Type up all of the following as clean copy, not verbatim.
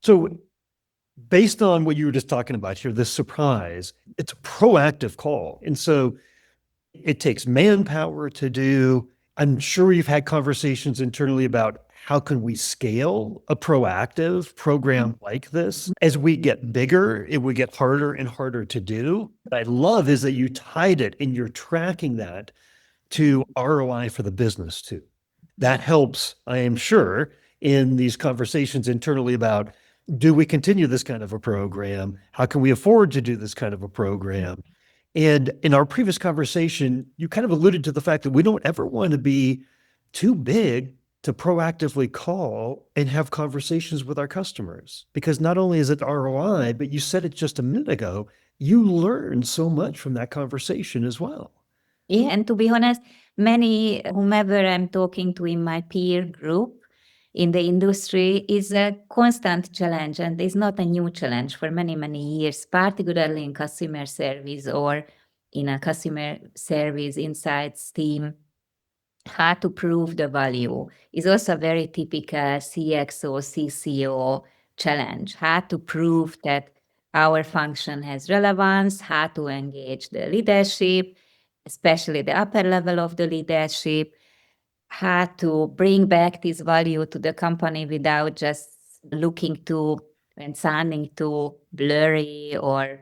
So based on what you were just talking about here, this surprise, it's a proactive call. And so it takes manpower to do. I'm sure you've had conversations internally about how can we scale a proactive program like this. As we get bigger, it would get harder and harder to do. What I love is that you tied it and you're tracking that to ROI for the business too. That helps, I am sure, in these conversations internally about, do we continue this kind of a program? How can we afford to do this kind of a program? And in our previous conversation, you kind of alluded to the fact that we don't ever want to be too big to proactively call and have conversations with our customers. Because not only is it ROI, but you said it just a minute ago, you learn so much from that conversation as well. Yeah, and to be honest, many whomever I'm talking to in my peer group in the industry is a constant challenge, and it's not a new challenge for many, many years, particularly in customer service or in a customer service insights team. How to prove the value is also a very typical CXO, CCO challenge. How to prove that our function has relevance, how to engage the leadership, especially the upper level of the leadership, how to bring back this value to the company without just looking to and sounding too blurry or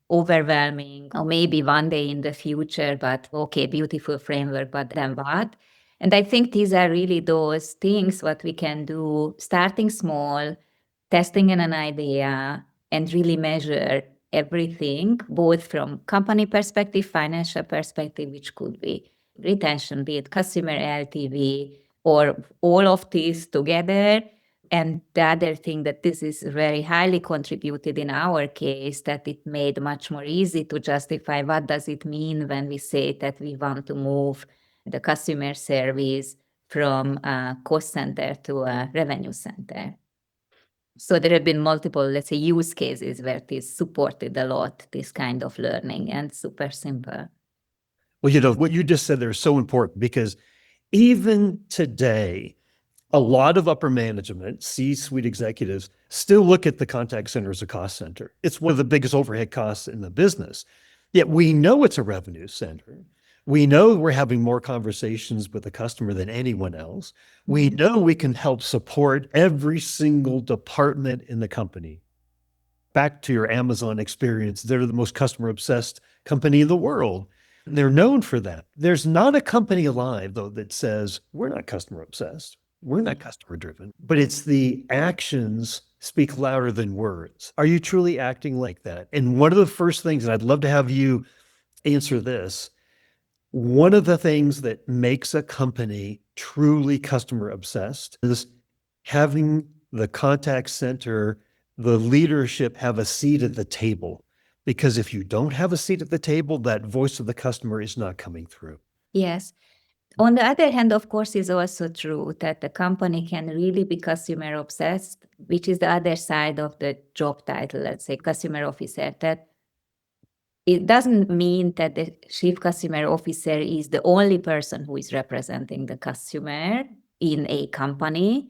overwhelming, or maybe one day in the future, but okay, beautiful framework, but then what? And I think these are really those things what we can do, starting small, testing in an idea, and really measure everything, both from company perspective, financial perspective, which could be retention, be it customer LTV, or all of these together. And the other thing that this is very highly contributed in our case, that it made much more easy to justify what does it mean when we say that we want to move the customer service from a cost center to a revenue center. So there have been multiple, let's say, use cases where this supported a lot, this kind of learning, and super simple. Well, what you just said there is so important because even today, a lot of upper management, C-suite executives, still look at the contact center as a cost center. It's one of the biggest overhead costs in the business. Yet we know it's a revenue center. We know we're having more conversations with the customer than anyone else. We know we can help support every single department in the company. Back to your Amazon experience, they're the most customer obsessed company in the world. They're known for that. There's not a company alive, though, that says, we're not customer obsessed. We're not customer driven, but it's the actions speak louder than words. Are you truly acting like that? And one of the first things, and I'd love to have you answer this, one of the things that makes a company truly customer obsessed is having the contact center, the leadership have a seat at the table. Because if you don't have a seat at the table, that voice of the customer is not coming through. Yes. On the other hand, of course, is also true that the company can really be customer obsessed, which is the other side of the job title, let's say customer officer, that it doesn't mean that the chief customer officer is the only person who is representing the customer in a company,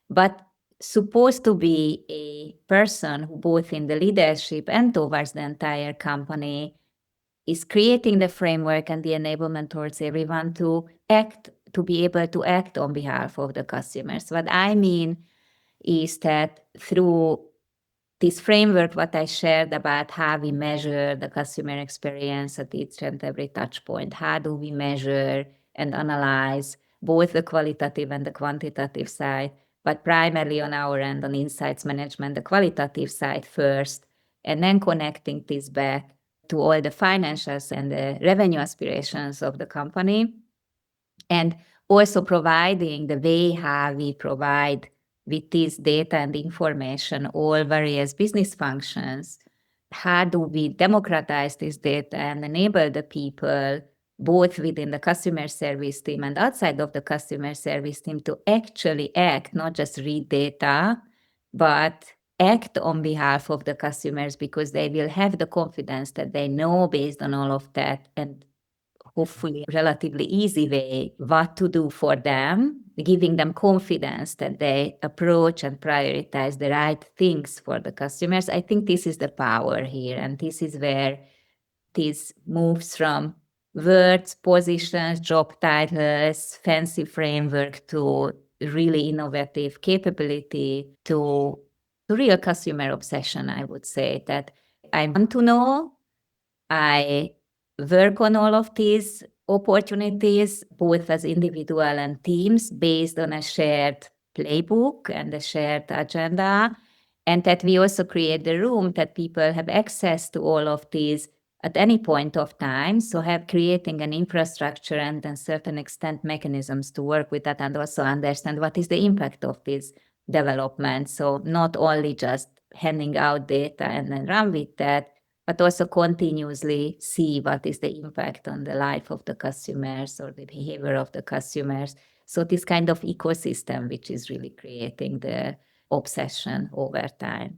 but supposed to be a person who both in the leadership and towards the entire company is creating the framework and the enablement towards everyone to act, to be able to act on behalf of the customers. What I mean is that through this framework, what I shared about how we measure the customer experience at each and every touch point, how do we measure and analyze both the qualitative and the quantitative side, but primarily on our end, on insights management, the qualitative side first, and then connecting this back to all the financials and the revenue aspirations of the company, and also providing the way how we provide with this data and information all various business functions. How do we democratize this data and enable the people, both within the customer service team and outside of the customer service team, to actually act, not just read data, but act on behalf of the customers, because they will have the confidence that they know based on all of that, and hopefully relatively easy way what to do for them giving them confidence that they approach and prioritize the right things for the customers. I think this is the power here, and this is where this moves from words, positions, job titles, fancy framework to really innovative capability to real customer obsession, I would say, that I want to know, I work on all of these opportunities, both as individual and teams, based on a shared playbook and a shared agenda, and that we also create the room that people have access to all of these at any point of time. So creating an infrastructure and then certain extent mechanisms to work with that and also understand what is the impact of this development. So not only just handing out data and then run with that, but also continuously see what is the impact on the life of the customers or the behavior of the customers. So this kind of ecosystem, which is really creating the obsession over time.